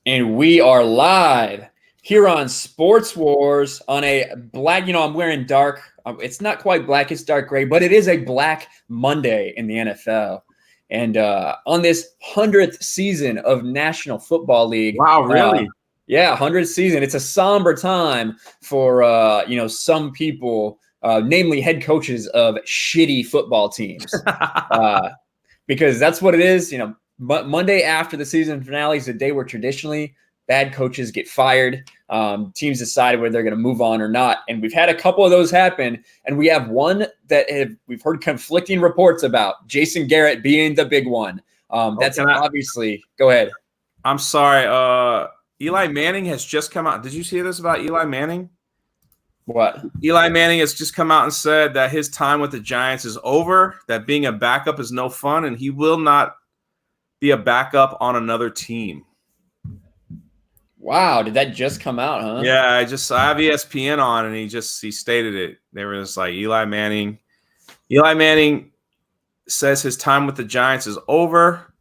And we are live here on Sports Wars on a black, I'm wearing dark. It's not quite black, it's dark gray, but it is a black Monday in the NFL. And on this 100th season of National Football League. Wow, really? Yeah, 100th season. It's a somber time for, some people, namely head coaches of shitty football teams. Because that's what it is, Monday after the season finale is the day where traditionally bad coaches get fired. Teams decide whether they're going to move on or not. And we've had a couple of those happen. And we have one that we've heard conflicting reports about, Jason Garrett being the big one. That's obviously – go ahead. I'm sorry. Eli Manning has just come out. Did you see this about Eli Manning? What? Eli Manning has just come out and said that his time with the Giants is over, that being a backup is no fun, and he will not be a backup on another team. Wow, did that just come out, huh? Yeah, I have ESPN on, and he stated it. They were just like, Eli Manning says his time with the Giants is over,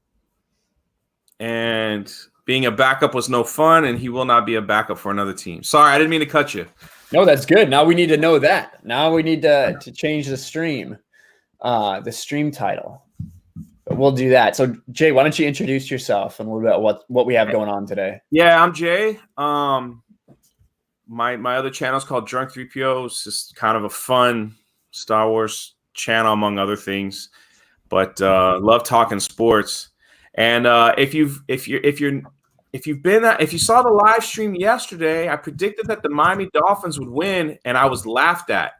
and being a backup was no fun, and he will not be a backup for another team. Sorry, I didn't mean to cut you. No, that's good. Now we need to know that. Now we need to change the stream title. But we'll do that. So, Jay, why don't you introduce yourself and a little bit about what we have going on today? Yeah, I'm Jay. My other channel is called Drunk 3PO. It's just kind of a fun Star Wars channel, among other things. But love talking sports. And if you saw the live stream yesterday, I predicted that the Miami Dolphins would win, and I was laughed at.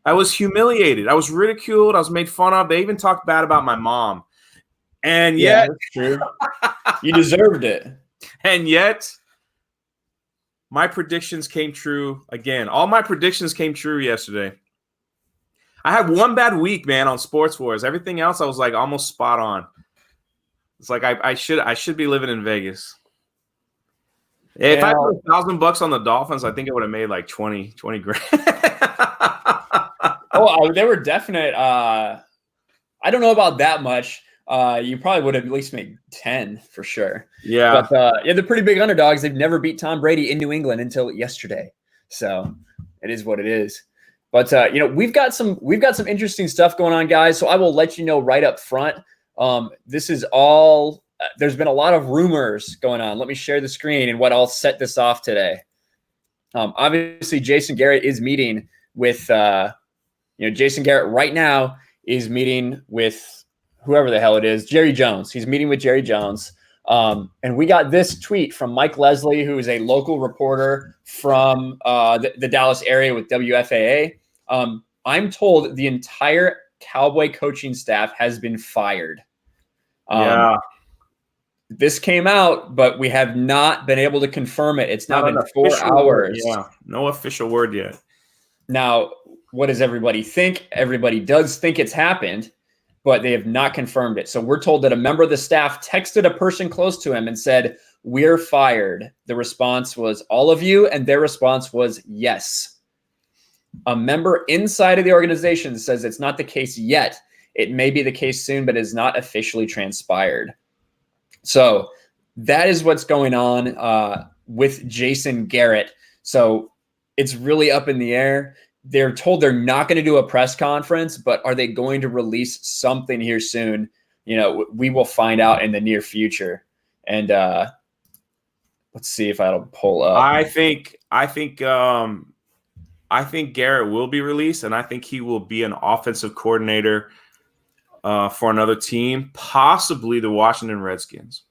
I was humiliated. I was ridiculed. I was made fun of. They even talked bad about my mom. And yet, that's true. You deserved it. And yet, my predictions came true again. All my predictions came true yesterday. I had one bad week, man, on Sports Wars. Everything else, I was like almost spot on. It's like I should be living in Vegas. If I put $1,000 on the Dolphins, I think it would have made like 20 grand. They were definite. I don't know about that much. You probably would have at least made 10 for sure. Yeah. But they're pretty big underdogs. They've never beat Tom Brady in New England until yesterday. So it is what it is. But we've got some interesting stuff going on, guys. So I will let you know right up front. This is all there's been a lot of rumors going on. Let me share the screen and what I'll set this off today. Obviously, Jason Garrett is meeting with Jason Garrett right now is meeting with whoever the hell it is, Jerry Jones. He's meeting with Jerry Jones. And we got this tweet from Mike Leslie, who is a local reporter from the Dallas area with WFAA. I'm told the entire Cowboy coaching staff has been fired. This came out, but we have not been able to confirm it. It's now been 4 hours. Yeah, no official word yet. Now, what does everybody think? Everybody does think it's happened, but they have not confirmed it. So we're told that a member of the staff texted a person close to him and said, "We're fired." The response was, "All of you," and their response was, "Yes." A member inside of the organization says it's not the case yet. It may be the case soon, but is not officially transpired. So that is what's going on with Jason Garrett. So it's really up in the air. They're told they're not going to do a press conference, but are they going to release something here soon? We will find out in the near future. And let's see if I'll pull up. I think Garrett will be released, and I think he will be an offensive coordinator for another team, possibly the Washington Redskins.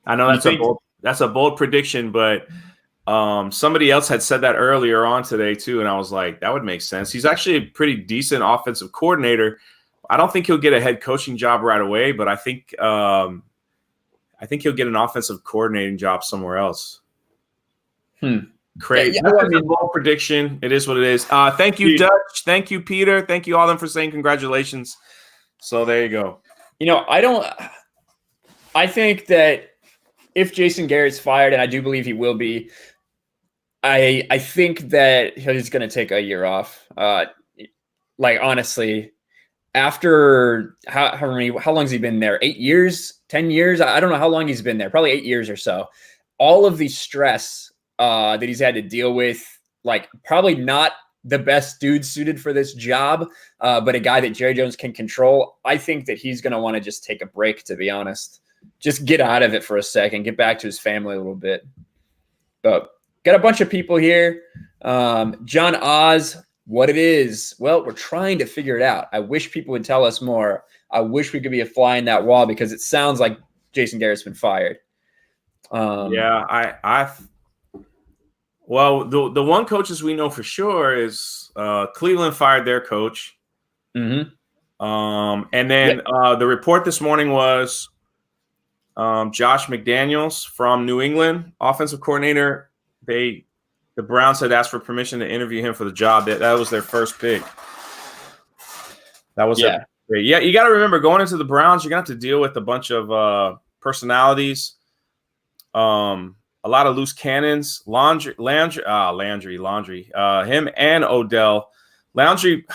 I know that's a bold prediction, but somebody else had said that earlier on today too, and I was like, that would make sense. He's actually a pretty decent offensive coordinator. I don't think he'll get a head coaching job right away, but I think he'll get an offensive coordinating job somewhere else. Crazy. That's a bold prediction. It is what it is. Thank you, Dutch. Thank you, Peter. Thank you all them for saying congratulations. So there you go. I think that if Jason Garrett's fired, and I do believe he will be, I think that he's going to take a year off. Honestly, after how long has he been there? 8 years, 10 years? I don't know how long he's been there. Probably 8 years or so. All of the stress that he's had to deal with, like probably not the best dude suited for this job, but a guy that Jerry Jones can control. I think that he's going to want to just take a break, to be honest. Just get out of it for a second, get back to his family a little bit. But got a bunch of people here. John Oz, what it is? Well, we're trying to figure it out. I wish people would tell us more. I wish we could be a fly in that wall because it sounds like Jason Garrett's been fired. Well, the one coaches we know for sure is Cleveland fired their coach. Mm-hmm. And then the report this morning was Josh McDaniels from New England, offensive coordinator. The Browns had asked for permission to interview him for the job. That was their first pick. That was their pick. Yeah, you got to remember, going into the Browns, you're going to have to deal with a bunch of personalities. A lot of loose cannons. Landry. Him and Odell. Landry.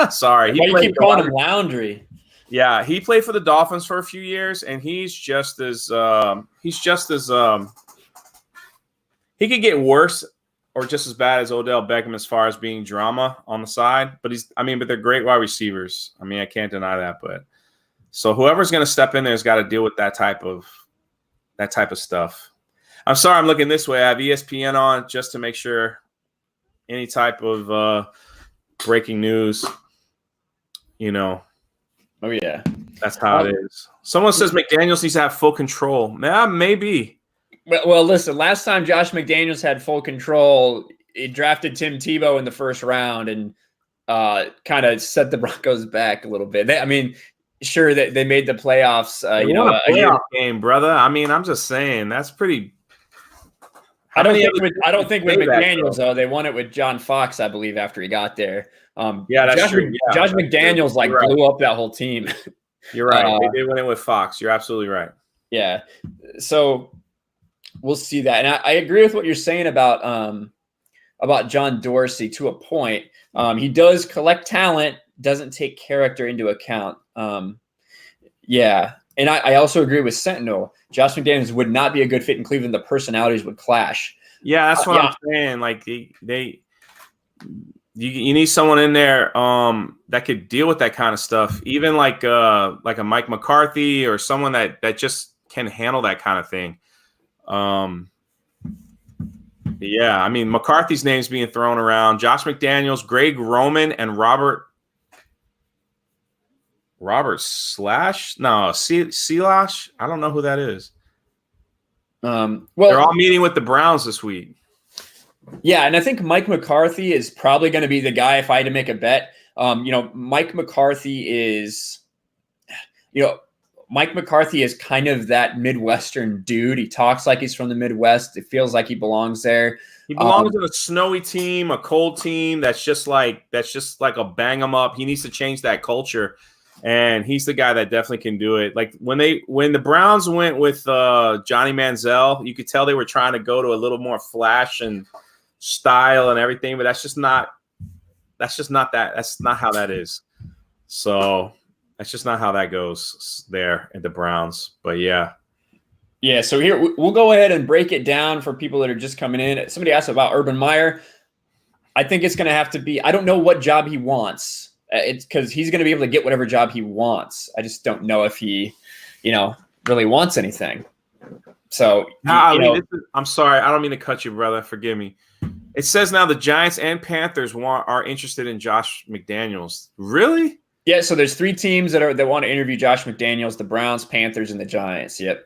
Sorry. Why you keep calling him Landry? Yeah, he played for the Dolphins for a few years, and he's just as he could get worse or just as bad as Odell Beckham as far as being drama on the side. But they're great wide receivers. I mean, I can't deny that. But so whoever's going to step in there has got to deal with that type of stuff. I'm sorry, I'm looking this way. I have ESPN on just to make sure any type of breaking news, Oh, yeah. That's how it is. Someone says McDaniels needs to have full control. Yeah, maybe. Well, listen, last time Josh McDaniels had full control, he drafted Tim Tebow in the first round and kind of set the Broncos back a little bit. Sure that they made the playoffs. A playoff game, brother. I mean, I'm just saying that's pretty. I don't think with McDaniels though. They won it with John Fox, I believe, after he got there. That's true. Yeah, Josh McDaniels blew up that whole team. You're right. They did win it with Fox. You're absolutely right. Yeah. So we'll see that, and I agree with what you're saying about John Dorsey to a point. He does collect talent, doesn't take character into account. And I also agree with Sentinel. Josh McDaniels would not be a good fit in Cleveland. The personalities would clash. Yeah, that's what I'm saying. Like you need someone in there that could deal with that kind of stuff. Even like a Mike McCarthy or someone that just can handle that kind of thing. McCarthy's name's being thrown around. Josh McDaniels, Greg Roman, and Robert Slash? No, Slash? I don't know who that is. They're all meeting with the Browns this week. Yeah, and I think Mike McCarthy is probably going to be the guy if I had to make a bet. Mike McCarthy is kind of that Midwestern dude. He talks like he's from the Midwest. It feels like he belongs there. He belongs in a snowy team, a cold team that's just like a bang 'em up. He needs to change that culture. And he's the guy that definitely can do it. Like when the Browns went with Johnny Manziel, you could tell they were trying to go to a little more flash and style and everything, but that's not how that is. So that's just not how that goes there at the Browns. But yeah. Yeah, so here we'll go ahead and break it down for people that are just coming in. Somebody asked about Urban Meyer. I think it's going to have to be – I don't know what job he wants. It's because he's going to be able to get whatever job he wants. I just don't know if he, really wants anything. So, I'm sorry. I don't mean to cut you, brother. Forgive me. It says now the Giants and Panthers are interested in Josh McDaniels. Really? Yeah. So there's 3 teams that want to interview Josh McDaniels: the Browns, Panthers, and the Giants. Yep.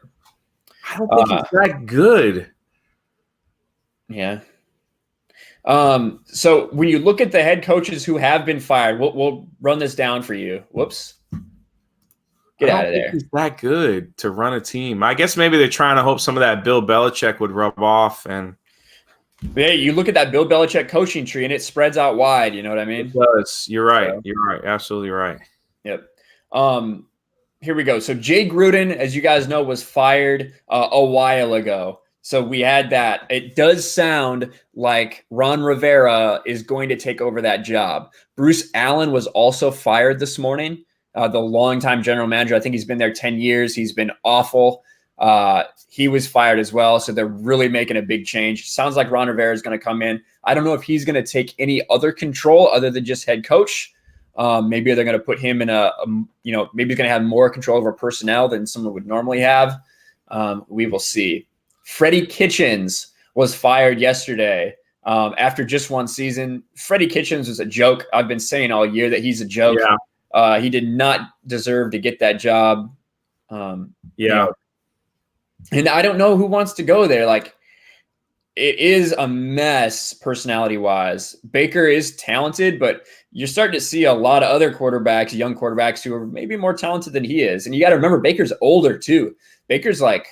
I don't think he's that good. Yeah. So when you look at the head coaches who have been fired, we'll run this down for you. Whoops. Get out of there. He's that good to run a team. I guess maybe they're trying to hope some of that Bill Belichick would rub off. And hey, you look at that Bill Belichick coaching tree and it spreads out wide. You know what I mean? It does. You're right. So, you're right. Absolutely right. Yep. Here we go. So Jay Gruden, as you guys know, was fired a while ago. So we had that. It does sound like Ron Rivera is going to take over that job. Bruce Allen was also fired this morning, the longtime general manager. I think he's been there 10 years. He's been awful. He was fired as well. So they're really making a big change. Sounds like Ron Rivera is going to come in. I don't know if he's going to take any other control other than just head coach. Maybe they're going to put him in maybe he's going to have more control over personnel than someone would normally have. We will see. Freddie Kitchens was fired yesterday after just one season. Freddie Kitchens was a joke. I've been saying all year that he's a joke. Yeah. He did not deserve to get that job. And I don't know who wants to go there. Like, it is a mess personality-wise. Baker is talented, but you're starting to see a lot of other quarterbacks, young quarterbacks, who are maybe more talented than he is. And you got to remember, Baker's older too. Baker's like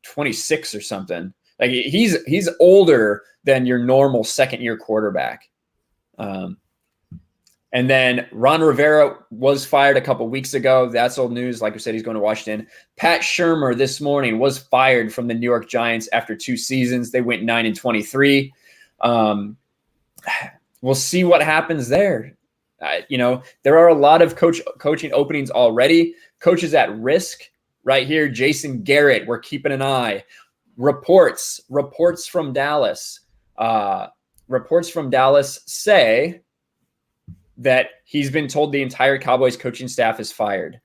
26 or something. Like, he's older than your normal second-year quarterback. And then Ron Rivera was fired a couple weeks ago. That's old news. Like I said, he's going to Washington. Pat Shurmur this morning was fired from the New York Giants after 2 seasons. They went 9-23. We'll see what happens there. There are a lot of coaching openings already. Coaches at risk right here. Jason Garrett, we're keeping an eye. Reports from Dallas. Reports from Dallas say that he's been told the entire Cowboys coaching staff is fired,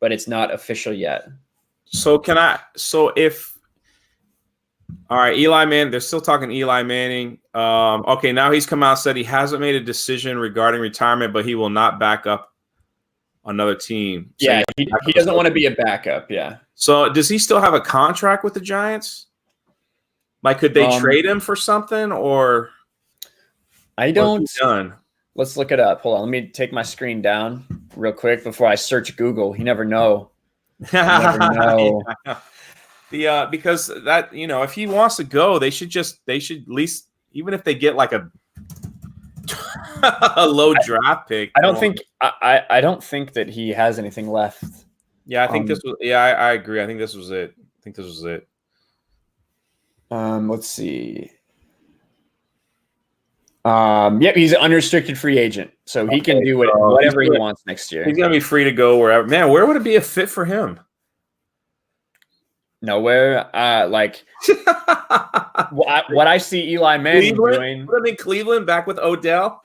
but it's not official yet. All right, Eli Manning, they're still talking Eli Manning. Okay, now he's come out and said he hasn't made a decision regarding retirement, but he will not back up another team. So yeah, he doesn't want to be a backup, yeah. So does he still have a contract with the Giants? Like, could they trade him for something, or I don't done? Let's look it up. Hold on. Let me take my screen down real quick before I search Google. You never know. Yeah. Because that, if he wants to go, they should at least, even if they get like a low draft pick. I don't think that he has anything left. Yeah, I think I agree. I think this was it. Let's see. Yep, he's an unrestricted free agent, so he can do whatever he wants next year. He's gonna be free to go wherever. Man, where would it be a fit for him? Nowhere. What I see Eli Manning doing. Would it be Cleveland back with Odell?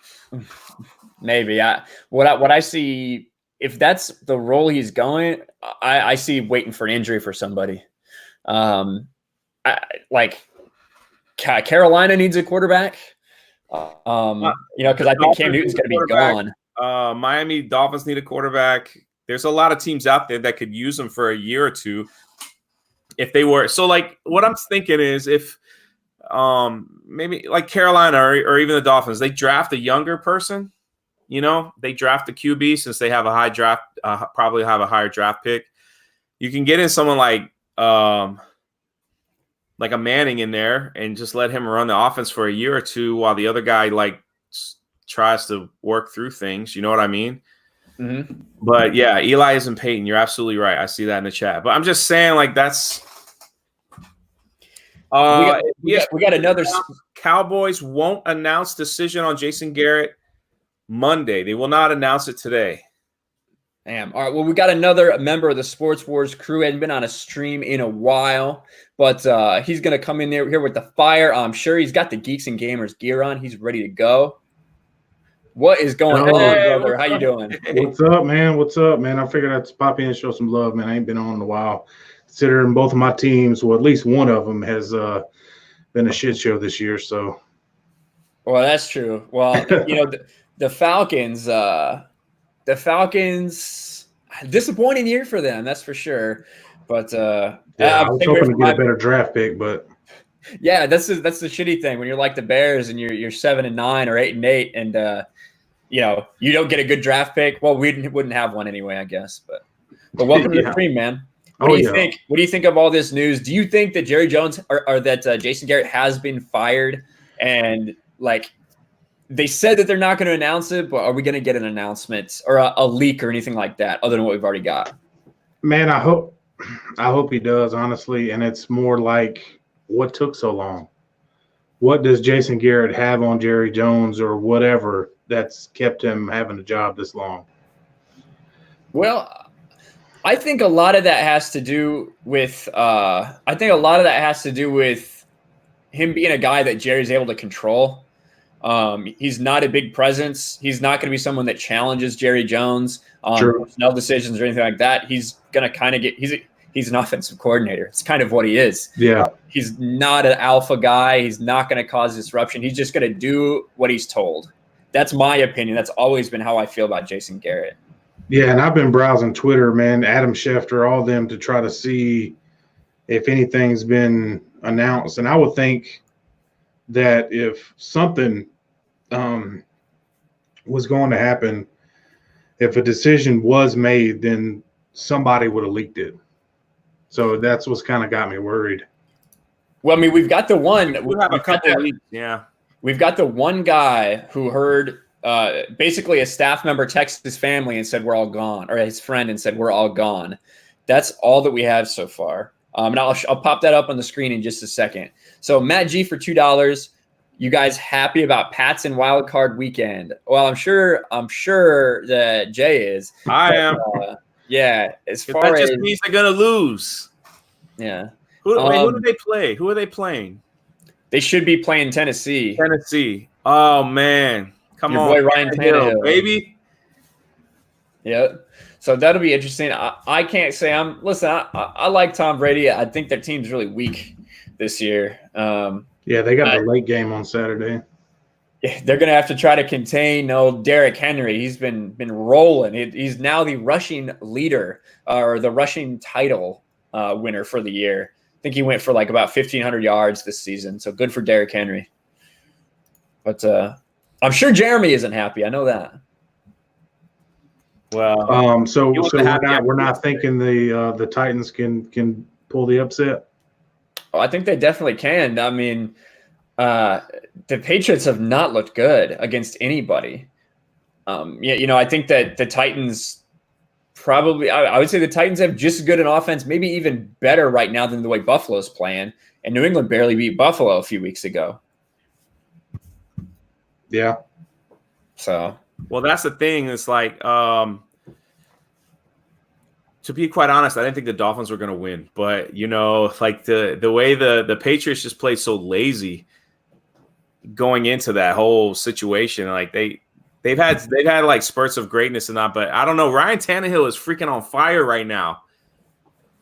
Maybe. What I see, if that's the role he's going, I see waiting for an injury for somebody. Carolina needs a quarterback. Because I think Cam Newton's going to be gone. Miami Dolphins need a quarterback. There's a lot of teams out there that could use them for a year or two if they were. So, like, what I'm thinking is if maybe like Carolina or even the Dolphins, they draft a younger person. They draft the QB since they have a high draft, probably have a higher draft pick. You can get in someone like a Manning in there and just let him run the offense for a year or two while the other guy tries to work through things. You know what I mean? Mm-hmm. But yeah, Eli isn't Peyton. You're absolutely right. I see that in the chat. But I'm just saying, like, that's we got another. Cowboys won't announce decision on Jason Garrett Monday. They will not announce it today. Damn. All right. Well, we got another member of the Sports Wars crew. Hadn't been on a stream in a while, but he's going to come in here with the fire. I'm sure he's got the Geeks and Gamers gear on. He's ready to go. What is going on, brother? How you doing? What's up, man? I figured I'd pop in and show some love, man. I ain't been on in a while. Considering both of my teams, well, at least one of them has been a shit show this year. So, well, that's true. Well, the Falcons. The Falcons, disappointing year for them, that's for sure. But I was hoping to get a better draft pick, but yeah, that's the shitty thing when you're like the Bears and you're 7-9 or 8-8, and you don't get a good draft pick. Well, we wouldn't have one anyway, I guess. But welcome to the stream, man. What do you think? What do you think of all this news? Do you think that Jerry Jones or that Jason Garrett has been fired? And they said that they're not going to announce it, but are we going to get an announcement or a leak or anything like that other than what we've already got? Man, I hope he does, honestly. And it's more like what took so long? What does Jason Garrett have on Jerry Jones or whatever that's kept him having a job this long? Well, I think a lot of that has to do with him being a guy that Jerry's able to control. He's not a big presence. He's not going to be someone that challenges Jerry Jones on personnel decisions or anything like that. He's going to kind of he's an offensive coordinator. It's kind of what he is. Yeah. He's not an alpha guy. He's not going to cause disruption. He's just going to do what he's told. That's my opinion. That's always been how I feel about Jason Garrett. Yeah, and I've been browsing Twitter, man, Adam Schefter, all them to try to see if anything's been announced. And I would think that if something was going to happen, if a decision was made, then somebody would have leaked it. So that's what's kind of got me worried. Well, I mean, we've got the one. We'll have a couple of leaks, yeah. We've got the one guy who heard basically a staff member text his family and said, we're all gone, or his friend and said, we're all gone. That's all that we have so far. And I'll pop that up on the screen in just a second. So Matt G for $2. You guys happy about Pats and Wild Card Weekend? Well, I'm sure that Jay is. I am. Yeah. As far that as just means they're gonna lose. Yeah. Who do they play? Who are they playing? They should be playing Tennessee. Oh man. Come Your on. boy Ryan Tannehill, baby. Yeah. So that'll be interesting. I can't say I like Tom Brady. I think their team's really weak this year. Yeah, they got the late game on Saturday. They're going to have to try to contain Derrick Henry. He's been rolling. He's now the rushing leader or the rushing title winner for the year. I think he went for like about 1,500 yards this season. So good for Derrick Henry. But I'm sure Jeremy isn't happy. I know that. Well, so we're not thinking the Titans can pull the upset. Oh, I think they definitely can. I mean, the Patriots have not looked good against anybody. I think that the Titans probably, I would say the Titans have just as good an offense, maybe even better right now than the way Buffalo's playing. And New England barely beat Buffalo a few weeks ago. Yeah. So. Well, that's the thing. It's like, to be quite honest, I didn't think the Dolphins were going to win. But, like the way the Patriots just played so lazy going into that whole situation, like they've had like spurts of greatness and that. But I don't know. Ryan Tannehill is freaking on fire right now.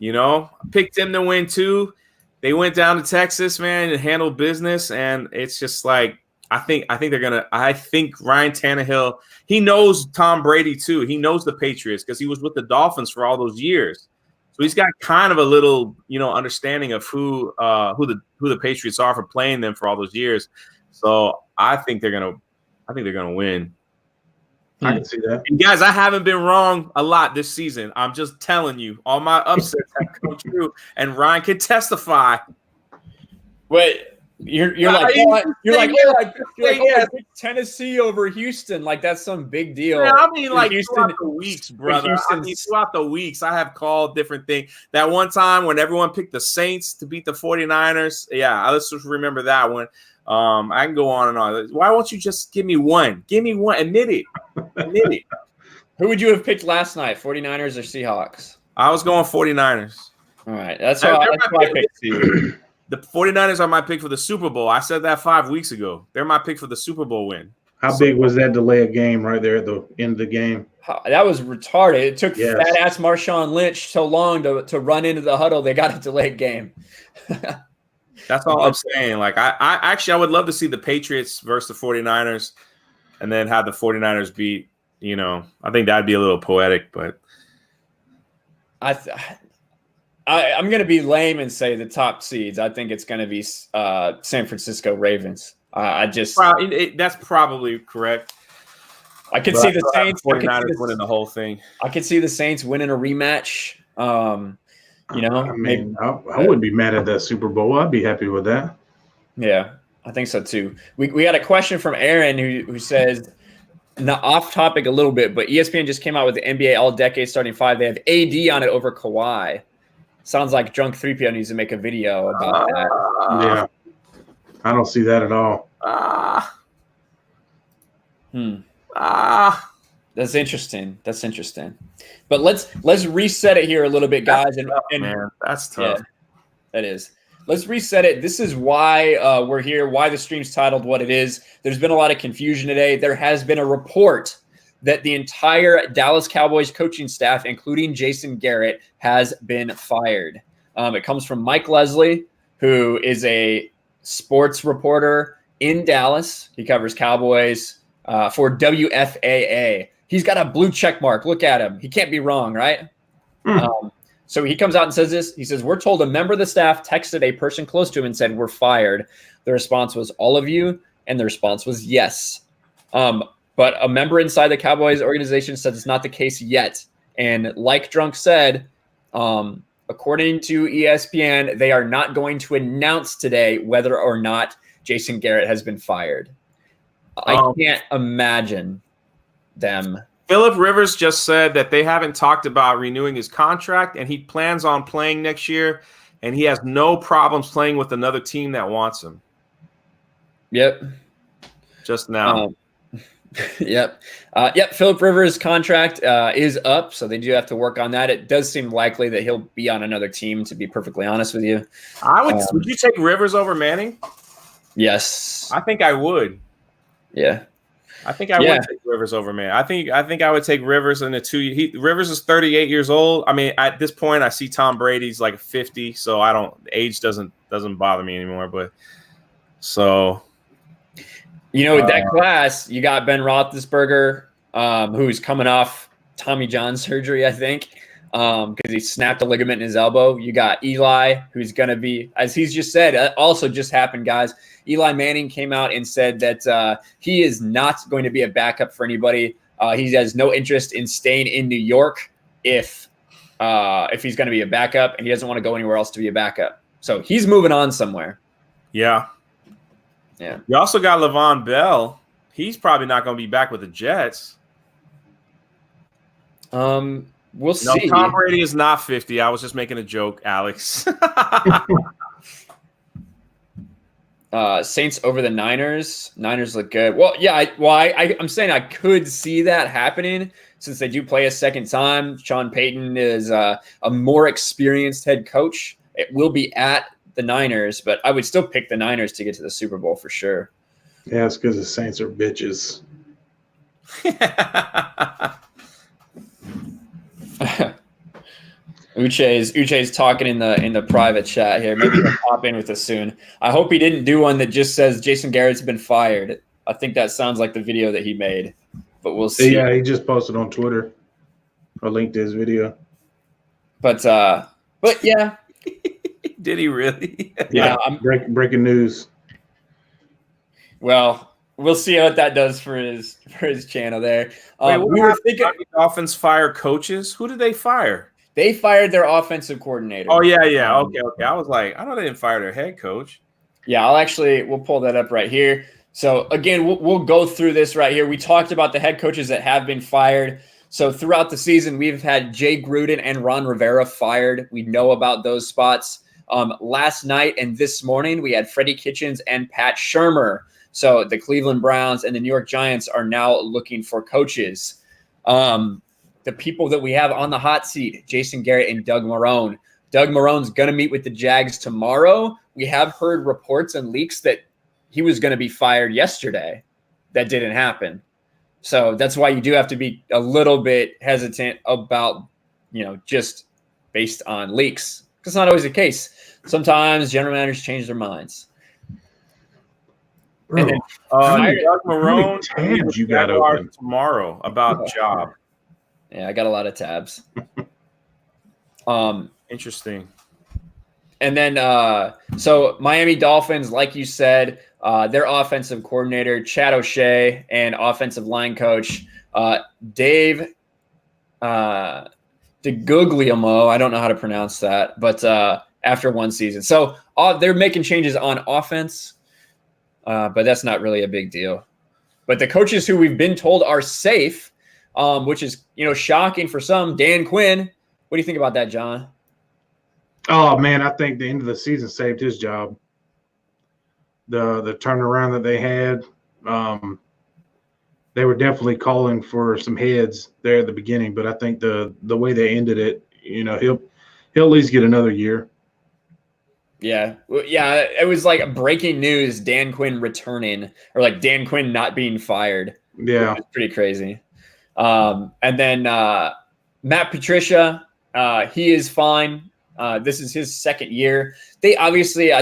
I picked him to win too. They went down to Texas, man, and handled business. And it's just like, I think Ryan Tannehill, he knows Tom Brady too. He knows the Patriots because he was with the Dolphins for all those years. So he's got kind of a little, understanding of who the Patriots are for playing them for all those years. So I think they're gonna win. I can see that. And guys, I haven't been wrong a lot this season. I'm just telling you, all my upsets have come true, and Ryan can testify. Wait. You're like Tennessee over Houston, like that's some big deal. Yeah, I mean, like throughout the weeks, brother. Throughout the weeks, I have called different things. That one time when everyone picked the Saints to beat the 49ers, yeah, let's just remember that one. I can go on and on. Why won't you just give me one? Give me one. Admit it. Who would you have picked last night, 49ers or Seahawks? I was going 49ers. All right, that's why I picked Seahawks. The 49ers are my pick for the Super Bowl. I said that 5 weeks ago. They're my pick for the Super Bowl win. How big was that delay of game right there at the end of the game? That was retarded. It took fat-ass Marshawn Lynch so long to run into the huddle. They got a delayed game. That's all I'm saying. Like, I would love to see the Patriots versus the 49ers and then have the 49ers beat, I think that'd be a little poetic, but I'm going to be lame and say the top seeds. I think it's going to be San Francisco Ravens. That's probably correct. I could see the Saints. 49ers winning the whole thing. I could see the Saints winning a rematch. I wouldn't be mad at that Super Bowl. I'd be happy with that. Yeah, I think so too. We had a question from Aaron who says, not off topic a little bit, but ESPN just came out with the NBA All-Decade Starting Five. They have AD on it over Kawhi. Sounds like Drunk 3PO needs to make a video about that. Yeah. I don't see that at all. That's interesting. But let's reset it here a little bit, guys. Man, that's tough. Yeah, that is. Let's reset it. This is why we're here, why the stream's titled what it is. There's been a lot of confusion today. There has been a report that the entire Dallas Cowboys coaching staff, including Jason Garrett, has been fired. It comes from Mike Leslie, who is a sports reporter in Dallas. He covers Cowboys for WFAA. He's got a blue check mark. Look at him. He can't be wrong, right? So he comes out and says this. He says, we're told a member of the staff texted a person close to him and said, we're fired. The response was, all of you? And the response was, yes. But a member inside the Cowboys organization says it's not the case yet. And like Drunk said, according to ESPN, they are not going to announce today whether or not Jason Garrett has been fired. I can't imagine them. Phillip Rivers just said that they haven't talked about renewing his contract, and he plans on playing next year, and he has no problems playing with another team that wants him. Yep. Just now. Yep. Phillip Rivers' contract is up, so they do have to work on that. It does seem likely that he'll be on another team, to be perfectly honest with you. Would you take Rivers over Manning? Yes. I think I would. Yeah. I think I would take Rivers over Manning. I think I would take Rivers in the 2 Rivers is 38 years old. I mean, at this point, I see Tom Brady's like 50, so age doesn't bother me anymore. But so. That class, you got Ben Roethlisberger, who's coming off Tommy John surgery, I think, because he snapped a ligament in his elbow. You got Eli, who's going to be, as he's just said, also just happened, guys. Eli Manning came out and said that he is not going to be a backup for anybody. He has no interest in staying in New York if he's going to be a backup, and he doesn't want to go anywhere else to be a backup. So he's moving on somewhere. Yeah. Yeah. You also got Le'Veon Bell. He's probably not going to be back with the Jets. We'll see. Tom Brady is not 50. I was just making a joke, Alex. Saints over the Niners. Niners look good. Well, yeah. I'm saying I could see that happening since they do play a second time. Sean Payton is a more experienced head coach. It will be at the Niners, but I would still pick the Niners to get to the Super Bowl for sure. Yeah, it's because the Saints are bitches. Uche's talking in the private chat here. Maybe he'll pop in with us soon. I hope he didn't do one that just says Jason Garrett's been fired. I think that sounds like the video that he made, but we'll see. Yeah, he just posted on Twitter or linked his video. But yeah. Did he really? Yeah, breaking news. Well, we'll see what that does for his channel there. We were thinking the Dolphins fire coaches. Who did they fire? They fired their offensive coordinator. Oh yeah. Okay. I was like, I know they didn't fire their head coach. Yeah, we'll pull that up right here. So again, we'll go through this right here. We talked about the head coaches that have been fired. So throughout the season, we've had Jay Gruden and Ron Rivera fired. We know about those spots. Last night and this morning, we had Freddie Kitchens and Pat Shurmur. So the Cleveland Browns and the New York Giants are now looking for coaches. The people that we have on the hot seat, Jason Garrett and Doug Marrone. Doug Marrone's going to meet with the Jags tomorrow. We have heard reports and leaks that he was going to be fired yesterday. That didn't happen. So that's why you do have to be a little bit hesitant about, just based on leaks. It's not always the case. Sometimes general managers change their minds. Bro, and then, Doug Marrone tabs you got open tomorrow about job. Yeah, I got a lot of tabs. Interesting. And then, so Miami Dolphins, like you said, their offensive coordinator, Chad O'Shea, and offensive line coach, Dave DeGuglielmo. I don't know how to pronounce that, but after one season. So they're making changes on offense, but that's not really a big deal. But the coaches who we've been told are safe, which is, shocking for some, Dan Quinn. What do you think about that, John? Oh man, I think the end of the season saved his job. The turnaround that they had, they were definitely calling for some heads there at the beginning, but I think the way they ended it, he'll at least get another year. Yeah. Yeah. It was like breaking news, Dan Quinn returning, or like Dan Quinn not being fired. Yeah. Which was pretty crazy. And then Matt Patricia, he is fine. This is his second year. I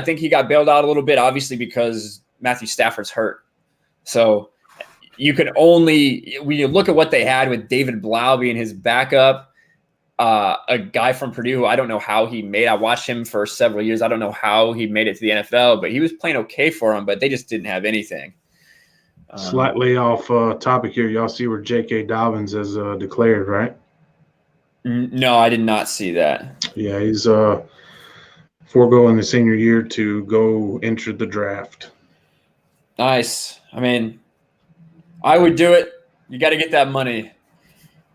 think he got bailed out a little bit, obviously, because Matthew Stafford's hurt. So you can only, when you look at what they had with David Blau being his backup, a guy from Purdue who I don't know how he made. I watched him for several years. I don't know how he made it to the NFL, but he was playing okay for him, but they just didn't have anything. Slightly off topic here. Y'all see where J.K. Dobbins has declared, right? No, I did not see that. Yeah, he's foregoing the senior year to go enter the draft. Nice. I mean, I would do it. You got to get that money.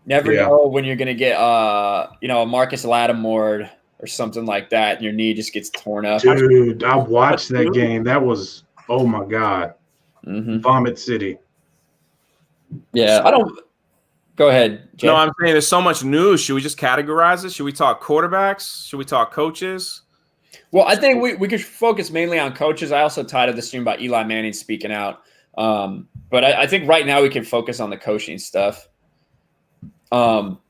Never know when you're going to get, a Marcus Lattimore or something like that, and your knee just gets torn up. Dude, I watched that game. That was, oh my God. Mm-hmm. Vomit City. Yeah, I don't. Go ahead, Jay. No, I'm saying there's so much news. Should we just categorize it? Should we talk quarterbacks? Should we talk coaches? Well, I think we could focus mainly on coaches. I also titled the stream about Eli Manning speaking out. But I think right now we can focus on the coaching stuff.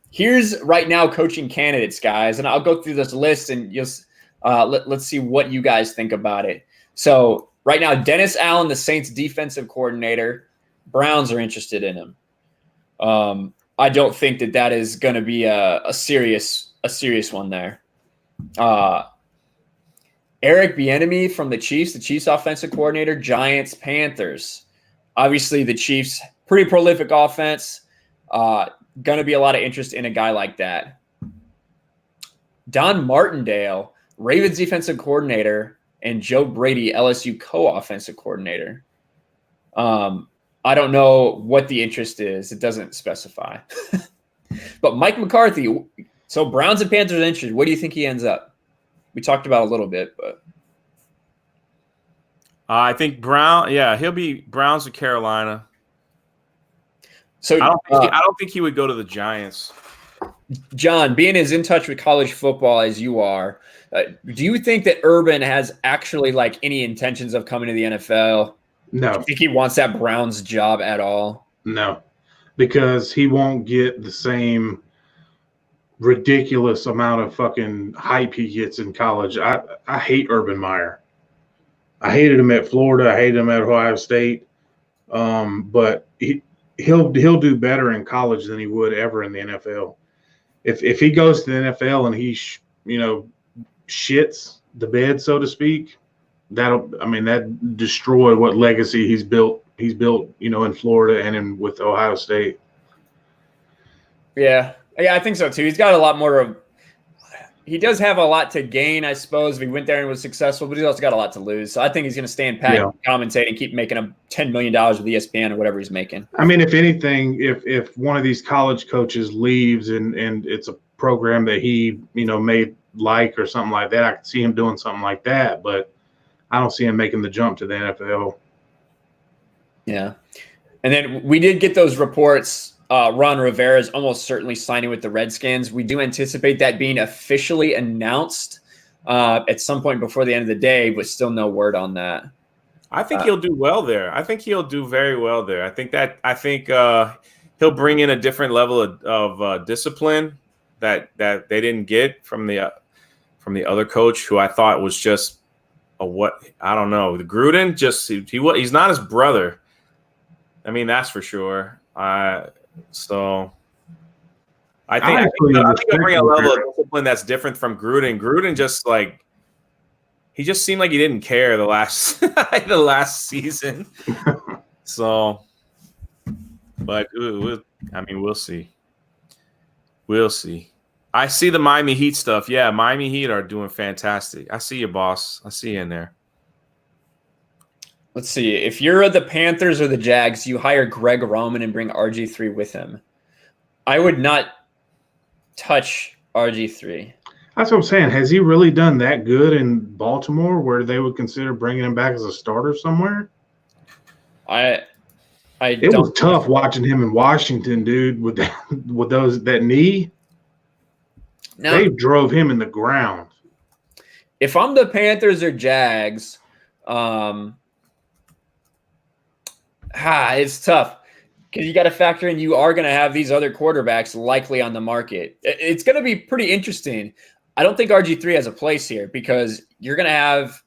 Here's right now coaching candidates, guys, and I'll go through this list and let's see what you guys think about it. So right now, Dennis Allen, the Saints defensive coordinator, Browns are interested in him. I don't think that is going to be a serious one there. Eric Bieniemy from the Chiefs offensive coordinator, Giants, Panthers. Obviously, the Chiefs, pretty prolific offense. Going to be a lot of interest in a guy like that. Don Martindale, Ravens defensive coordinator, and Joe Brady, LSU co-offensive coordinator. I don't know what the interest is. It doesn't specify. But Mike McCarthy, so Browns and Panthers are interested. What do you think he ends up? We talked about a little bit, but I think he'll be Browns or Carolina. So I don't think he would go to the Giants. John, being as in touch with college football as you are, do you think that Urban has actually like any intentions of coming to the NFL? No. Do you think he wants that Browns job at all? No, because he won't get the same ridiculous amount of fucking hype he gets in college. I hate Urban Meyer. I hated him at Florida. I hated him at Ohio State. But he'll do better in college than he would ever in the NFL. If he goes to the NFL and he shits the bed, so to speak, that destroy what legacy he's built, in Florida and with Ohio State. Yeah, I think so too. He's got a lot more he does have a lot to gain, I suppose, if he went there and was successful, but he's also got a lot to lose. So I think he's going to stand pat and commentate and keep making him $10 million with ESPN or whatever he's making. I mean, if anything, if one of these college coaches leaves and it's a program that he, made like or something like that, I could see him doing something like that, but I don't see him making the jump to the NFL. Yeah. And then we did get those reports. Ron Rivera is almost certainly signing with the Redskins. We do anticipate that being officially announced at some point before the end of the day, but still no word on that. I think he'll do well there. I think he'll do very well there. I think he'll bring in a different level of discipline that they didn't get from the other coach, who I thought was just I don't know. The Gruden he's not his brother. I mean, that's for sure. So I think he'll bring a level of discipline that's different from Gruden. Gruden he just seemed like he didn't care the last season. So, but we'll see. We'll see. I see the Miami Heat stuff. Yeah, Miami Heat are doing fantastic. I see you, boss. I see you in there. Let's see. If you're the Panthers or the Jags, you hire Greg Roman and bring RG3 with him. I would not touch RG3. That's what I'm saying. Has he really done that good in Baltimore where they would consider bringing him back as a starter somewhere? I It don't was tough watching him in Washington, dude, with that knee. now. They drove him in the ground. If I'm the Panthers or Jags, it's tough because you got to factor in you are going to have these other quarterbacks likely on the market. It's going to be pretty interesting. I don't think RG3 has a place here because you're going to have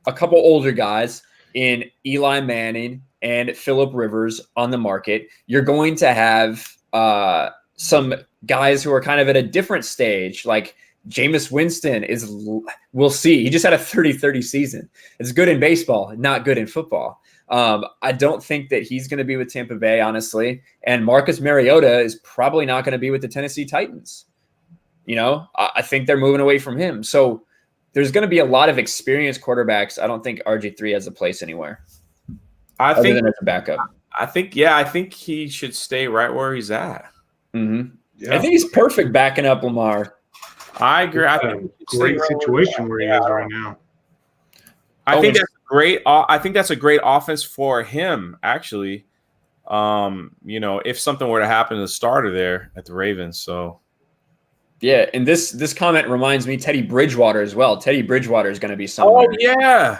a couple older guys in Eli Manning and Phillip Rivers on the market. You're going to have some guys who are kind of at a different stage, like Jameis Winston we'll see. He just had a 30-30 season. It's good in baseball, not good in football. I don't think that he's going to be with Tampa Bay, honestly. And Marcus Mariota is probably not going to be with the Tennessee Titans. I think they're moving away from him. So there's going to be a lot of experienced quarterbacks. I don't think RG3 has a place anywhere. Other than as a backup. I think he should stay right where he's at. Mm-hmm. Yeah. I think he's perfect backing up Lamar. I agree. I think great situation where he is right now. I think that's great. I think that's a great offense for him, actually. If something were to happen to the starter there at the Ravens, so. Yeah, and this comment reminds me Teddy Bridgewater as well. Teddy Bridgewater is going to be somewhere. Oh yeah.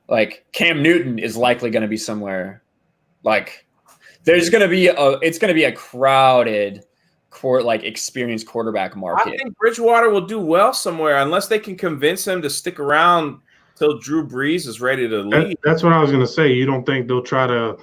Like Cam Newton is likely going to be somewhere. Like it's going to be a crowded experienced quarterback market. I think Bridgewater will do well somewhere unless they can convince him to stick around till Drew Brees is ready to leave. That's what I was going to say. You don't think they'll try to,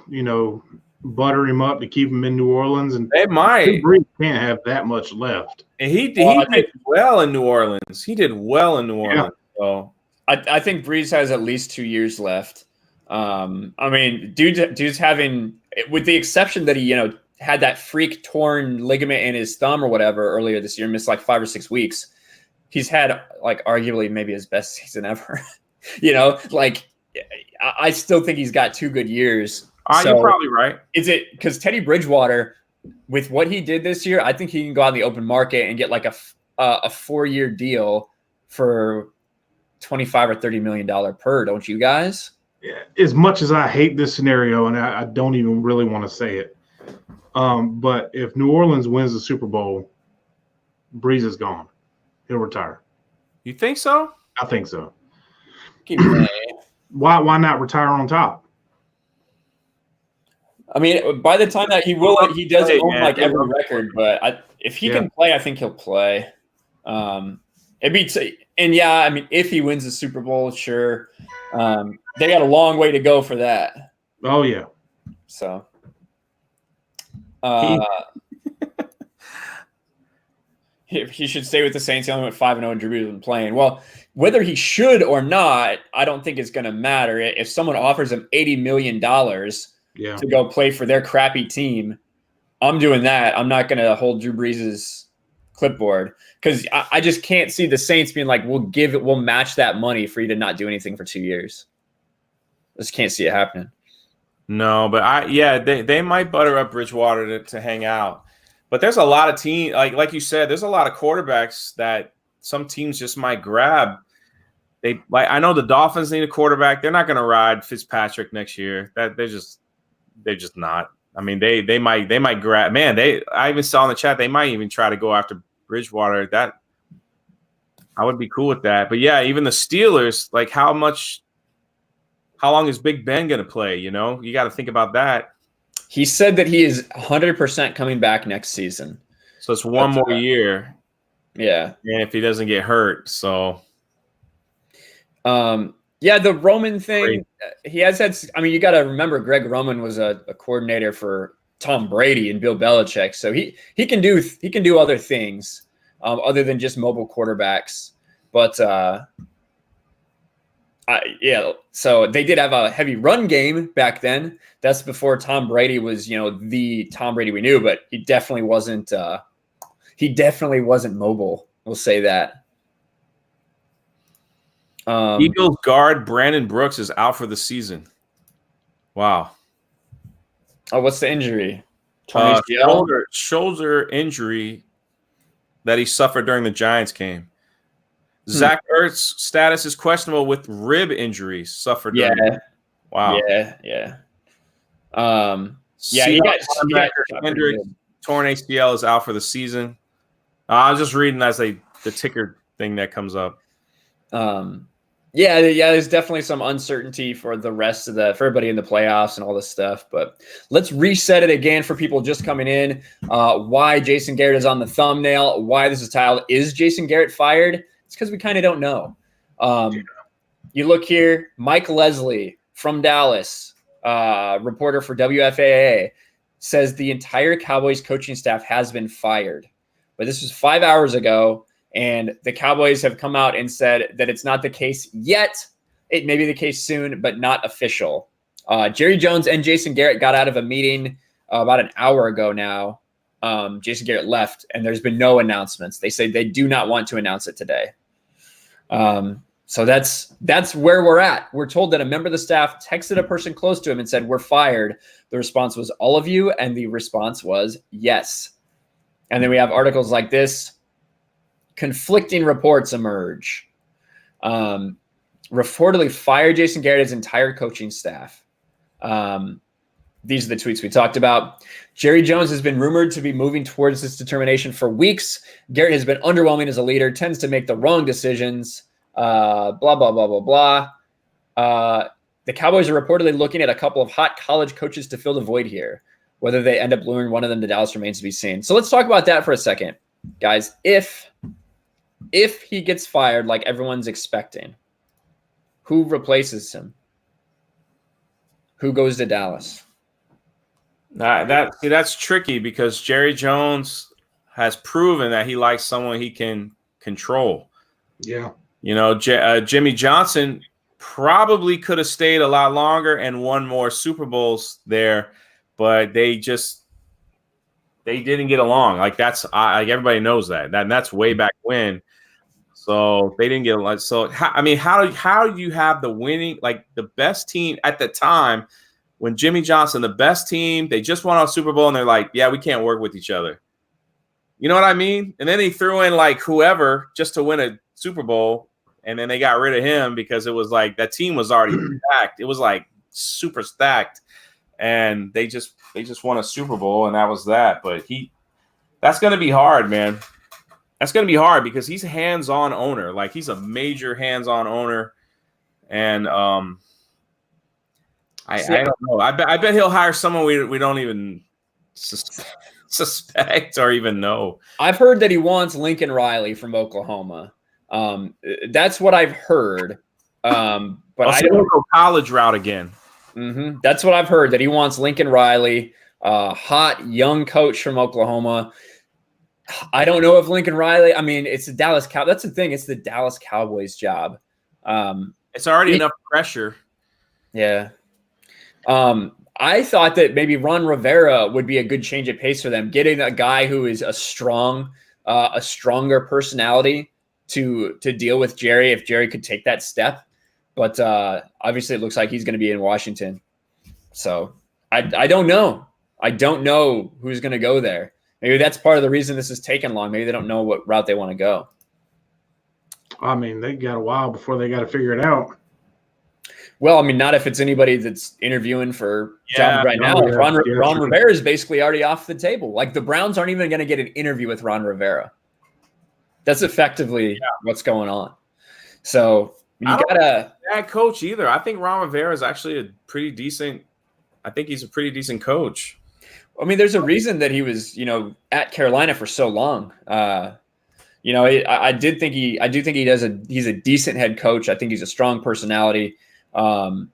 butter him up to keep him in New Orleans? And they might. Drew Brees can't have that much left. And he did well in New Orleans. Yeah. So I think Brees has at least 2 years left. Dude's having, with the exception that he, had that freak torn ligament in his thumb or whatever earlier this year, missed like 5 or 6 weeks. He's had arguably maybe his best season ever. I still think he's got 2 good years. So you're probably right. Is it because Teddy Bridgewater, with what he did this year, I think he can go out in the open market and get like a 4-year deal for $25 or $30 million per, don't you guys? Yeah, as much as I hate this scenario, and I don't even really want to say it, but if New Orleans wins the Super Bowl, Brees is gone. He'll retire. You think so? I think so. Why not retire on top? I mean, by the time that he doesn't own every record, but if he can play, I think he'll play. If he wins the Super Bowl, sure. They got a long way to go for that. Oh yeah. So, he should stay with the Saints. He only went 5-0 and Drew Brees wasn't playing. Well, whether he should or not, I don't think it's going to matter. If someone offers him $80 million to go play for their crappy team, I'm doing that. I'm not going to hold Drew Brees' clipboard because I just can't see the Saints being like, we'll match that money for you to not do anything for 2 years. I just can't see it happening. No, but they might butter up Bridgewater to hang out. But there's a lot of teams, like you said, there's a lot of quarterbacks that some teams just might grab. I know the Dolphins need a quarterback. They're not going to ride Fitzpatrick next year. They're just not. I mean, they might grab. Man, I even saw in the chat they might even try to go after Bridgewater. That I would be cool with that. But yeah, even the Steelers, how long is Big Ben going to play? You got to think about that. He said that he is 100% coming back next season. So it's one more year. Yeah. And if he doesn't get hurt, so. The Roman thing, he has had, you got to remember Greg Roman was a coordinator for Tom Brady and Bill Belichick. So he can do other things other than just mobile quarterbacks. But so they did have a heavy run game back then. That's before Tom Brady was, the Tom Brady we knew, but he definitely wasn't mobile. We'll say that. Eagles guard Brandon Brooks is out for the season. Wow. What's the injury? Shoulder injury that he suffered during the Giants game. Zach Ertz status is questionable with rib injuries suffered. Yeah. Wow. Yeah. He got Hendricks torn ACL is out for the season. I was just reading as the ticker thing that comes up. There's definitely some uncertainty for the rest of for everybody in the playoffs and all this stuff. But let's reset it again for people just coming in. Why Jason Garrett is on the thumbnail, why this is titled, Is Jason Garrett Fired? It's because we kind of don't know. You look here, Mike Leslie from Dallas, reporter for WFAA, says the entire Cowboys coaching staff has been fired. But this was 5 hours ago, and the Cowboys have come out and said that it's not the case yet. It may be the case soon, but not official. Jerry Jones and Jason Garrett got out of a meeting about an hour ago now. Jason Garrett left, and there's been no announcements. They say they do not want to announce it today. So that's where we're at. We're told that a member of the staff texted a person close to him and said, "We're fired." The response was, "All of you," and the response was, "Yes." And then we have articles like this. Conflicting reports emerge. Reportedly fired Jason Garrett's entire coaching staff. These are the tweets we talked about. Jerry Jones has been rumored to be moving towards this determination for weeks. Garrett has been underwhelming as a leader, tends to make the wrong decisions. Blah, blah, blah, blah, blah. The Cowboys are reportedly looking at a couple of hot college coaches to fill the void here. Whether they end up luring one of them to Dallas remains to be seen. So let's talk about that for a second. Guys, if he gets fired like everyone's expecting, who replaces him? Who goes to Dallas? That's tricky because Jerry Jones has proven that he likes someone he can control. Yeah. Jimmy Johnson probably could have stayed a lot longer and won more Super Bowls there, but they didn't get along. Like everybody knows that. That's way back when. So they didn't get along. So how do you have the winning, like the best team at the time when Jimmy Johnson, the best team, they just won a Super Bowl and they're like, yeah, we can't work with each other. You know what I mean? And then he threw in like whoever just to win a Super Bowl. And then they got rid of him because it was like that team was already stacked. It was like super stacked. And they just won a Super Bowl, and that was that. But that's going to be hard, man. That's going to be hard because he's a hands-on owner. Like, he's a major hands-on owner. And I don't know. I bet he'll hire someone we don't even suspect or even know. I've heard that he wants Lincoln Riley from Oklahoma. That's what I've heard. But I don't go college route again. Mm-hmm. That's what I've heard, that he wants Lincoln Riley, hot young coach from Oklahoma. I don't know if Lincoln Riley, it's the Dallas Cow. That's the thing. It's the Dallas Cowboys job. It's already enough pressure. Yeah. I thought that maybe Ron Rivera would be a good change of pace for them, getting a guy who is a stronger personality to deal with Jerry, if Jerry could take that step. But obviously it looks like he's going to be in Washington. So I don't know. I don't know who's going to go there. Maybe that's part of the reason this is taking long. Maybe they don't know what route they want to go. They got a while before they got to figure it out. Well, not if it's anybody that's interviewing for jobs right now. Yeah, Ron Rivera is basically already off the table. Like, the Browns aren't even going to get an interview with Ron Rivera. That's effectively what's going on. So you gotta bad coach either. I think Ron Rivera is actually a pretty decent. I think he's a pretty decent coach. There's a reason that he was, at Carolina for so long. I do think he's a decent head coach. I think he's a strong personality. But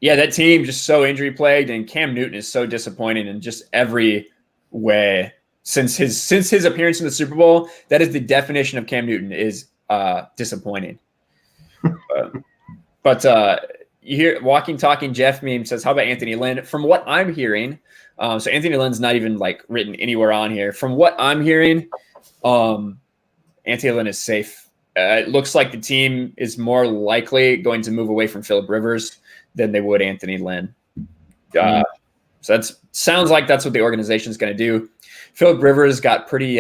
yeah, that team just so injury plagued, and Cam Newton is so disappointing in just every way. Since his appearance in the Super Bowl, that is the definition of Cam Newton, is disappointing. But you hear Walking Talking Jeff meme says, how about Anthony Lynn? From what I'm hearing, so Anthony Lynn's not even written anywhere on here. From what I'm hearing, Anthony Lynn is safe. It looks like the team is more likely going to move away from Phillip Rivers than they would Anthony Lynn. So that sounds like that's what the organization is going to do. Phillip Rivers got pretty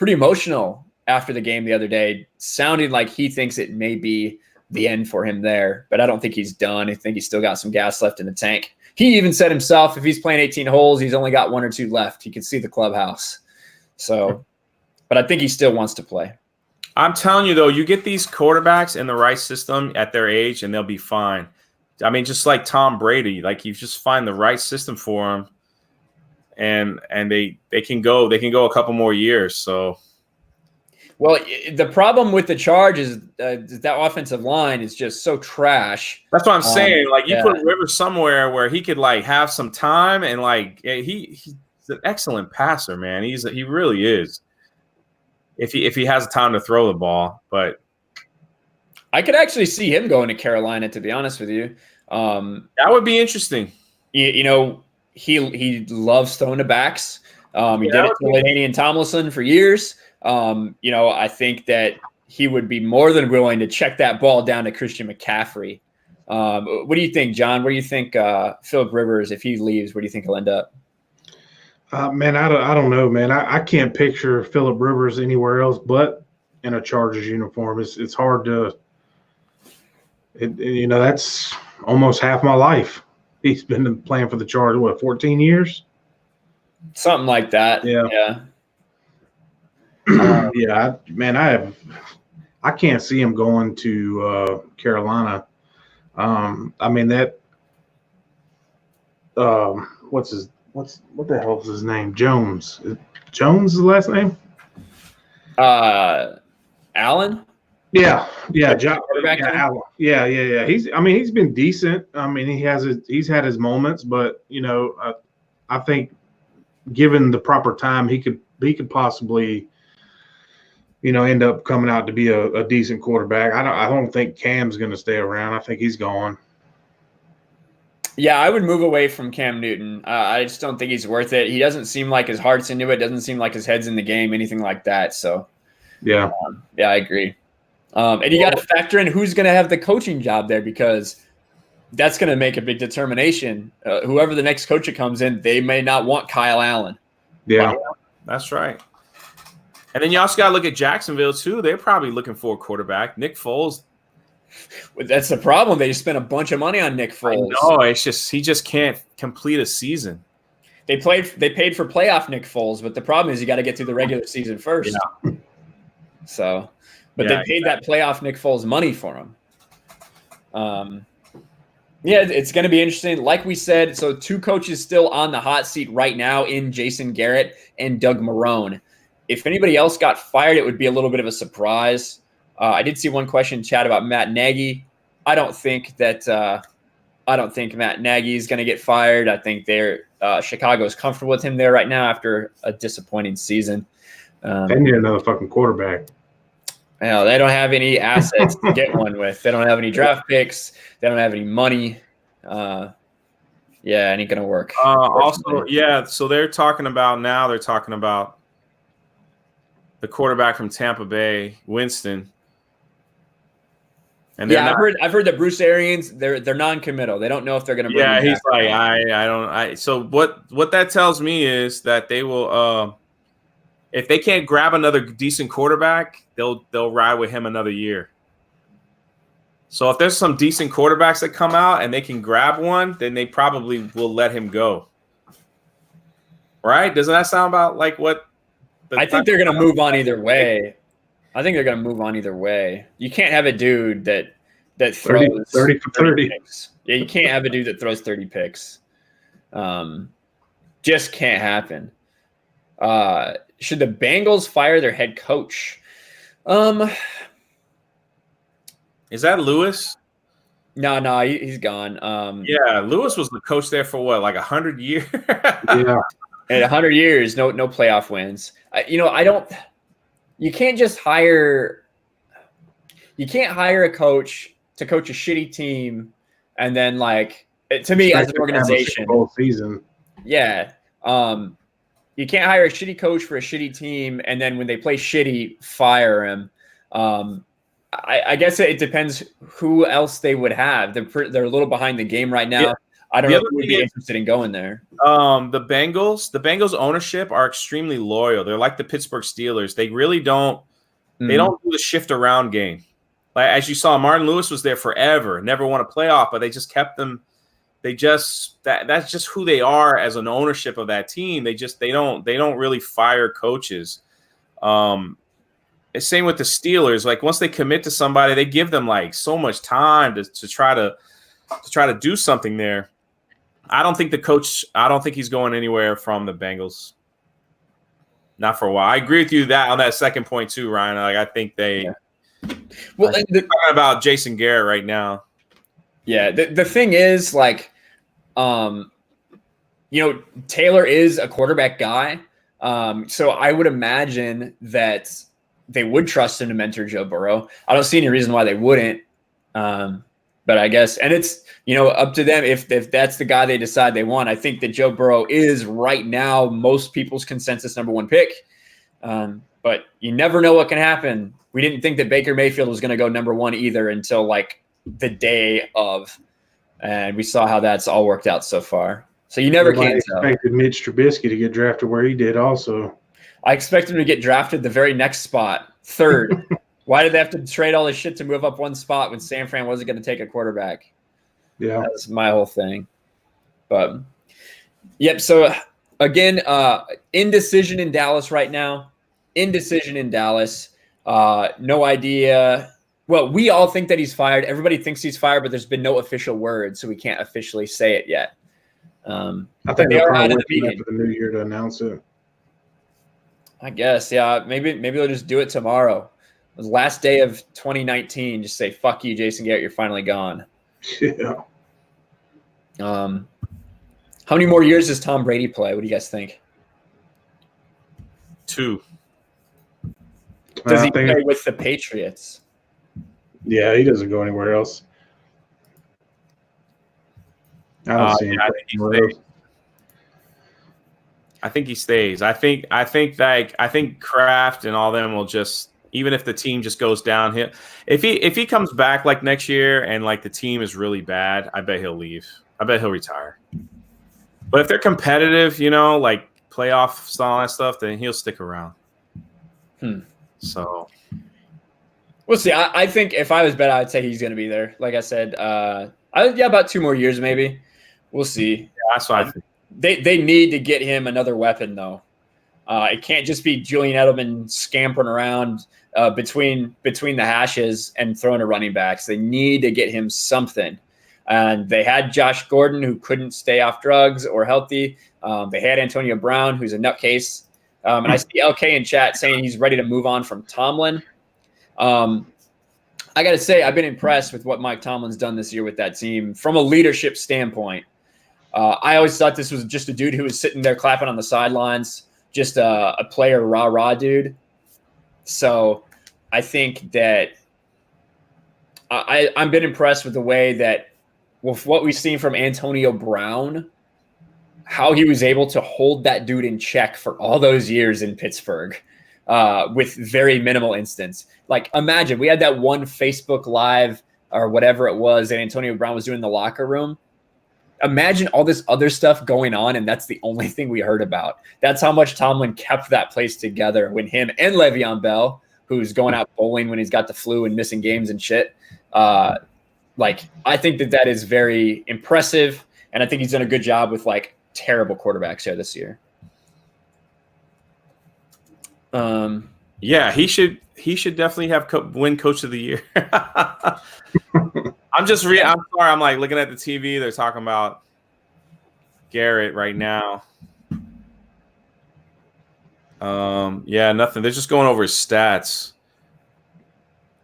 pretty emotional after the game the other day, sounding like he thinks it may be the end for him there, but I don't think he's done. I think he's still got some gas left in the tank. He even said himself, if he's playing 18 holes, he's only got 1 or 2 left. He can see the clubhouse. So, but I think he still wants to play. I'm telling you, though, you get these quarterbacks in the right system at their age, and they'll be fine. I mean, just like Tom Brady, like you just find the right system for him, and they can go a couple more years. So. Well, the problem with the Charge is that offensive line is just so trash. That's what I'm saying. Like, you put Rivers somewhere where he could like have some time, and like he's an excellent passer, man. He really is. If he has time to throw the ball, but I could actually see him going to Carolina. To be honest with you, that would be interesting. You know, he loves throwing to backs. He did it to Ladainian and Tomlinson for years. You know, I think that he would be more than willing to check that ball down to Christian McCaffrey. What do you think, John? Where do you think Phillip Rivers, if he leaves, where do you think he'll end up? Man, I don't know, man. I can't picture Phillip Rivers anywhere else but in a Chargers uniform. It's hard to you know, that's almost half my life. He's been playing for the Chargers, 14 years? Something like that. Yeah. Yeah, man, I can't see him going to Carolina. I mean that. What the hell is his name? Jones. Jones is the last name? Allen. Yeah. Allen. Yeah. He's been decent. I mean, he's had his moments, but you know, I think given the proper time, he could possibly, you know, end up coming out to be a decent quarterback. I don't think Cam's going to stay around. I think he's gone. Yeah, I would move away from Cam Newton. I just don't think he's worth it. He doesn't seem like his heart's into it. Doesn't seem like his head's in the game, anything like that. So, yeah, I agree. And you got to factor in who's going to have the coaching job there, because that's going to make a big determination. Whoever the next coach that comes in, they may not want Kyle Allen. Yeah, that's right. And then you also got to look at Jacksonville too. They're probably looking for a quarterback. Nick Foles. That's the problem. They just spent a bunch of money on Nick Foles. No, it's just he just can't complete a season. They paid for playoff Nick Foles, but the problem is you got to get through the regular season first. Yeah. So, but they paid that playoff Nick Foles money for him. Yeah, it's going to be interesting. Like we said, so 2 coaches still on the hot seat right now in Jason Garrett and Doug Marrone. If anybody else got fired, it would be a little bit of a surprise. I did see one question in chat about Matt Nagy. I don't think Matt Nagy is going to get fired. I think Chicago is comfortable with him there right now after a disappointing season. They need another fucking quarterback. Well, they don't have any assets to get one with. They don't have any draft picks. They don't have any money. Yeah, it ain't going to work. Also, yeah, so they're talking about the quarterback from Tampa Bay, Winston. And yeah, I've heard that Bruce Arians, they're non-committal. They don't know if they're going to. Yeah, he's like I don't. So what that tells me is that they will, if they can't grab another decent quarterback, they'll ride with him another year. So if there's some decent quarterbacks that come out and they can grab one, then they probably will let him go. Right? Doesn't that sound about like what? I think they're going to move on either way. You can't have a dude that throws 30 for 30 picks. Yeah, you can't have a dude that throws 30 picks. Just can't happen. Should the Bengals fire their head coach? Is that Lewis? No, he's gone. Yeah, Lewis was the coach there for what, like 100 years? Yeah. In 100 years, no playoff wins. You can't just hire. You can't hire a coach to coach a shitty team, and then to me as an organization, whole season. Yeah, you can't hire a shitty coach for a shitty team, and then when they play shitty, fire him. I guess it depends who else they would have. They're a little behind the game right now. Yeah. I don't The know other if we'd thing be is- interested in going there. The Bengals ownership are extremely loyal. They're like the Pittsburgh Steelers. They really don't. They don't do the shift around game. Like as you saw, Martin Lewis was there forever, never won a playoff, but they just kept them. That's just who they are as an ownership of that team. They don't really fire coaches. Same with the Steelers. Like once they commit to somebody, they give them like so much time to try to do something there. I don't think he's going anywhere from the Bengals. Not for a while. I agree with you on that second point too, Ryan. Like I think they. Yeah. Well, I'm talking about Jason Garrett right now. Yeah, the thing is, like, Taylor is a quarterback guy, so I would imagine that they would trust him to mentor Joe Burrow. I don't see any reason why they wouldn't, but I guess, and it's up to them if that's the guy they decide they want. I think that Joe Burrow is right now most people's consensus number one pick, but you never know what can happen. We didn't think that Baker Mayfield was going to go number one either until like the day of, and we saw how that's all worked out so far. So you never can tell. I expected Mitch Trubisky to get drafted where he did also. I expected him to get drafted the very next spot, third. Why did they have to trade all this shit to move up one spot when San Fran wasn't going to take a quarterback? Yeah. That's my whole thing. But, yep, so again, indecision in Dallas right now. Indecision in Dallas. No idea. Well, we all think that he's fired. Everybody thinks he's fired, but there's been no official word, so we can't officially say it yet. I think they are probably out of the waiting after the new year to announce it. I guess, yeah. Maybe they'll just do it tomorrow. The last day of 2019, just say, fuck you, Jason Garrett, you're finally gone. Yeah. How many more years does Tom Brady play? What do you guys think? 2. Does he play with the Patriots? Yeah, he doesn't go anywhere else. I don't see him. I think he stays. I think Kraft and all them will just, even if the team just goes downhill. If he comes back like next year and like the team is really bad, I bet he'll leave. I bet he'll retire. But if they're competitive, like playoffs and all that stuff, then he'll stick around. So we'll see. I think if I was bet, I'd say he's going to be there. Like I said, about 2 more years maybe. We'll see. Yeah, that's what I think. They need to get him another weapon though. It can't just be Julian Edelman scampering around between the hashes and throwing to running backs. They need to get him something. And they had Josh Gordon, who couldn't stay off drugs or healthy. They had Antonio Brown, who's a nutcase. And I see LK in chat saying he's ready to move on from Tomlin. I got to say, I've been impressed with what Mike Tomlin's done this year with that team from a leadership standpoint. I always thought this was just a dude who was sitting there clapping on the sidelines, just a player rah-rah dude. So I think that I've been impressed with the way that with what we've seen from Antonio Brown, how he was able to hold that dude in check for all those years in Pittsburgh with very minimal instance. Like, imagine we had that one Facebook Live or whatever it was that Antonio Brown was doing in the locker room. Imagine all this other stuff going on, and that's the only thing we heard about. That's how much Tomlin kept that place together when him and Le'Veon Bell, who's going out bowling when he's got the flu and missing games and shit. I think that is very impressive, and I think he's done a good job with like terrible quarterbacks here this year. Yeah, he should definitely win Coach of the Year. I'm sorry. I'm like looking at the TV. They're talking about Garrett right now. Yeah, nothing. They're just going over his stats.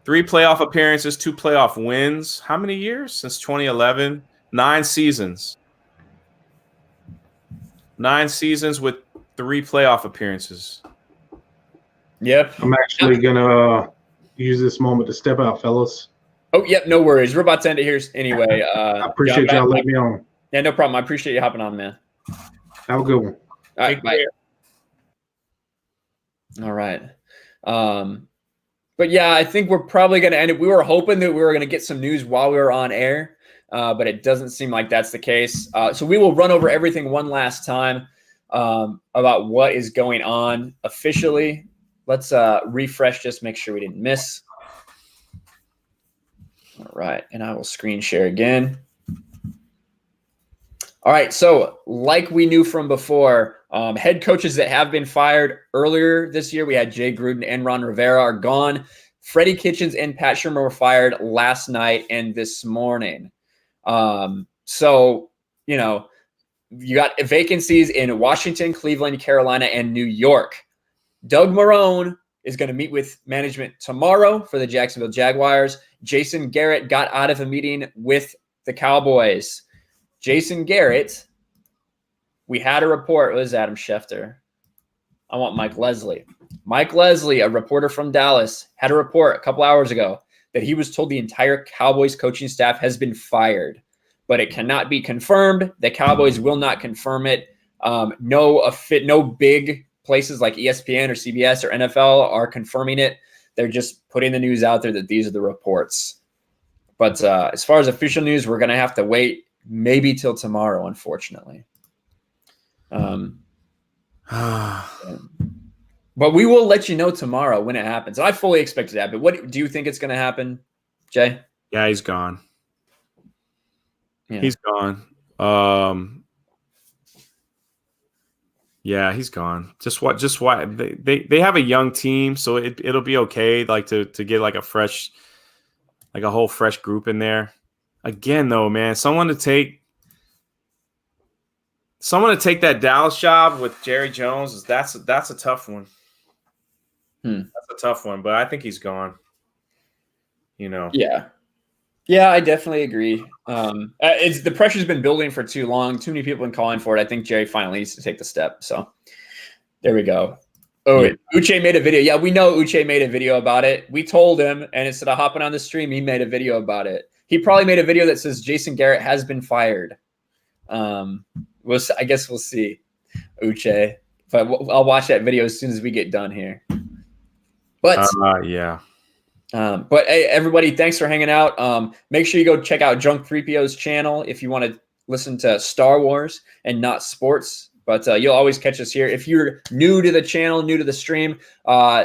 3 playoff appearances, 2 playoff wins. How many years? Since 2011. 9 seasons. 9 seasons with 3 playoff appearances. Yep. I'm actually going to use this moment to step out, fellas. Oh, yep. No worries. We're about to end it here anyway. I appreciate y'all letting me on. Yeah, no problem. I appreciate you hopping on, man. Have a good one. All right. Bye. All right. But yeah, I think we're probably going to end it. We were hoping that we were going to get some news while we were on air. but it doesn't seem like that's the case. So we will run over everything one last time about what is going on officially. Let's refresh, just make sure we didn't miss. All right, and I will screen share again. All right, so like we knew from before, head coaches that have been fired earlier this year, we had Jay Gruden and Ron Rivera are gone. Freddie Kitchens and Pat Shurmur were fired last night and this morning. So, you know, you got vacancies in Washington, Cleveland, Carolina, and New York. Doug Marrone is going to meet with management tomorrow for the Jacksonville Jaguars. Jason Garrett got out of a meeting with the Cowboys. Jason Garrett, we had a report. It was Adam Schefter. I want Mike Leslie. Mike Leslie, a reporter from Dallas, had a report a couple hours ago that he was told the entire Cowboys coaching staff has been fired, but it cannot be confirmed. The Cowboys will not confirm it. No big places like ESPN or CBS or NFL are confirming it. They're just putting the news out there that these are the reports. But as far as official news, we're going to have to wait maybe till tomorrow, unfortunately. But we will let you know tomorrow when it happens. I fully expect it to happen. What do you think it's going to happen, Jay? Yeah, he's gone. Yeah. He's gone. Yeah, he's gone. Just why they have a young team, so it'll be okay. Like to get like a whole fresh group in there. Again, though, man, someone to take that Dallas job with Jerry Jones that's a tough one. That's a tough one, but I think he's gone. You know. Yeah, I definitely agree. It's the pressure's been building for too long. Too many people have been calling for it. I think Jerry finally needs to take the step. So there we go. Oh, yeah. Uche made a video. Yeah, we know Uche made a video about it. We told him, and instead of hopping on the stream, he made a video about it. He probably made a video that says Jason Garrett has been fired. I guess we'll see, Uche. But I'll watch that video as soon as we get done here. But yeah. But hey, everybody, thanks for hanging out. Make sure you go check out Drunk 3PO's channel if you want to listen to Star Wars and not sports. But you'll always catch us here. If you're new to the channel, new to the stream,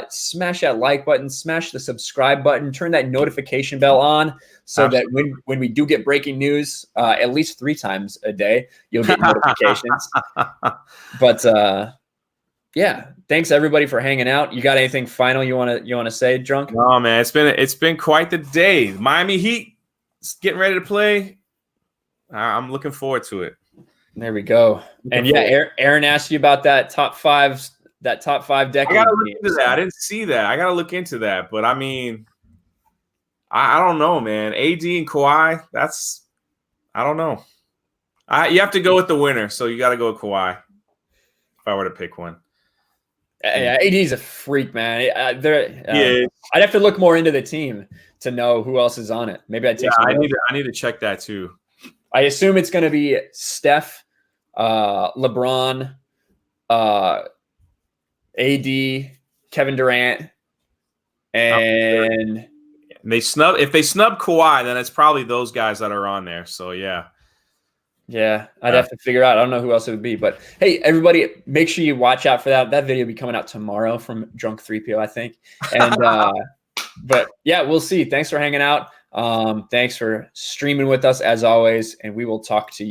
smash that like button, smash the subscribe button, turn that notification bell on so that when we do get breaking news, at least 3 times a day, you'll get notifications. But yeah, thanks everybody for hanging out. You got anything final you want to say, Drunk? No, man, it's been quite the day. Miami Heat getting ready to play. I'm looking forward to it. There we go. And yeah, Aaron asked you about that top five decade. I gotta look into that. I didn't see that. I gotta look into that. But I mean, I don't know, man. AD and Kawhi, I don't know. You have to go with the winner, so you got to go with Kawhi. If I were to pick one. Yeah, AD's a freak, man. I'd have to look more into the team to know who else is on it. Maybe I'd take. Yeah, I need to check that too. I assume it's going to be Steph, LeBron, AD, Kevin Durant, and if they snub Kawhi, then it's probably those guys that are on there. So yeah. Yeah, I'd have to figure out. I don't know who else it would be. But hey, everybody, make sure you watch out for that. That video will be coming out tomorrow from Drunk 3PO, I think. And but yeah, we'll see. Thanks for hanging out. Thanks for streaming with us as always, and we will talk to you.